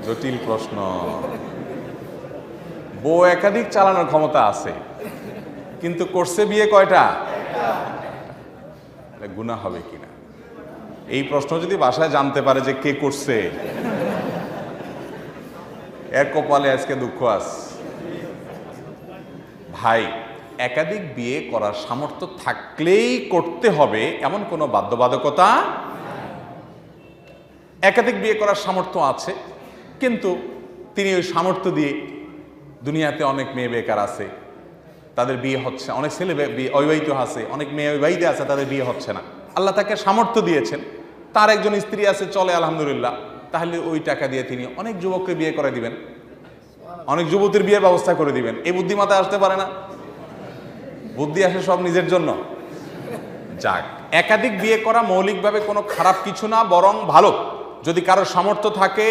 জটিল প্রশ্ন। বউ একাধিক চালানোর ক্ষমতা আছে, কিন্তু করছে বিয়ে কয়টা? গুনাহ হবে কিনা এই প্রশ্ন যদি বাসায় জানতে পারে যে কে করছে, এর কপালে আজকে দুঃখ আছে। ভাই, একাধিক বিয়ে করার সামর্থ্য থাকলেই করতে হবে এমন কোনো বাধ্যবাধকতা। একাধিক বিয়ে করার সামর্থ্য আছে, কিন্তু তিনি ওই সামর্থ্য দিয়ে, দুনিয়াতে অনেক মেয়ে বেকার আছে, তাদের বিয়ে হচ্ছে, অনেক ছেলে অবিবাহিত আছে, অনেক মেয়ে অবিবাহিত আছে, তাদের বিয়ে হচ্ছে না। আল্লাহ তাকে সামর্থ্য দিয়েছেন, তার একজন স্ত্রী আছে, চলে আলহামদুলিল্লাহ, তাহলে ওই টাকা দিয়ে তিনি অনেক যুবককে বিয়ে করে দিবেন, অনেক যুবতীর বিয়ের ব্যবস্থা করে দিবেন। এই বুদ্ধিমাতায় আসতে পারে না? বুদ্ধি আসে সব নিজের জন্য। যাক, একাধিক বিয়ে করা মৌলিকভাবে কোনো খারাপ কিছু না, বরং ভালো। যদি কারোর সামর্থ্য থাকে,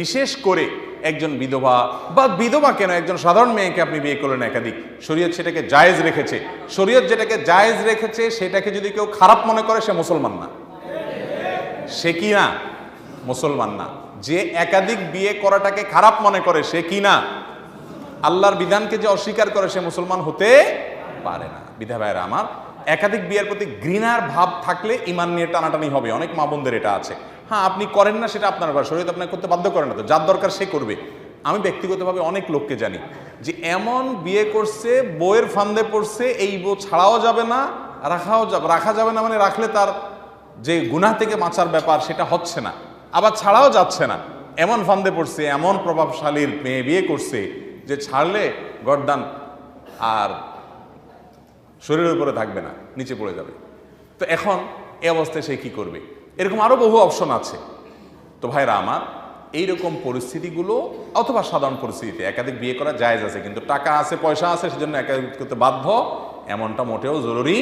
বিশেষ করে একজন বিধবা বা বিধবা কেন, একজন সাধারণ মেয়েকে আপনি বিয়ে করলেন একাধিক, শরীয়ত সেটাকে জায়েজ রেখেছে। শরীয়ত যেটাকে জায়েজ রেখেছে সেটাকে যদি কেউ খারাপ মনে করে, সে মুসলমান না। সে কি না? মুসলমান না। যে একাধিক বিয়ে করাটাকে খারাপ মনে করে, সে কি না? আল্লাহর বিধানকে যে অস্বীকার করে, সে মুসলমান হতে পারে না। বিধা ভাইয়েরা আমার, একাধিক বিয়ের প্রতি ঘৃণার ভাব থাকলে ইমান নিয়ে টানাটানি হবে। অনেক মা বোনদের এটা আছে। হ্যাঁ, আপনি করেন না, সেটা আপনার ব্যাপার, শরীয়ত আপনাকে করতে বাধ্য করে না, তো যার দরকার সে করবে। আমি ব্যক্তিগতভাবে অনেক লোককে জানি যে এমন বিয়ে করছে, বউয়ের ফান্দে পড়ছে, এই বউ ছাড়াও যাবে না, রাখা যাবে না, মানে রাখলে তার যে গুনাহ থেকে বাঁচার ব্যাপার সেটা হচ্ছে না, আবার ছাড়াও যাচ্ছে না, এমন ফান্দে পড়ছে, এমন প্রভাবশালীর মেয়ে বিয়ে করছে যে ছাড়লে গর্দান আর শরীরের উপরে থাকবে না, নিচে পড়ে যাবে। তো এখন এই অবস্থায় সে কি করবে? এরকম আরো বহু অপশন আছে। তো ভাইরা আমার, এইরকম পরিস্থিতিগুলো অথবা সাধারণ পরিস্থিতিতে একাধিক বিয়ে করা জায়েজ আছে, কিন্তু টাকা আছে, পয়সা আছে, সেজন্য একাধিক করতে বাধ্য, এমনটা মোটেও জরুরি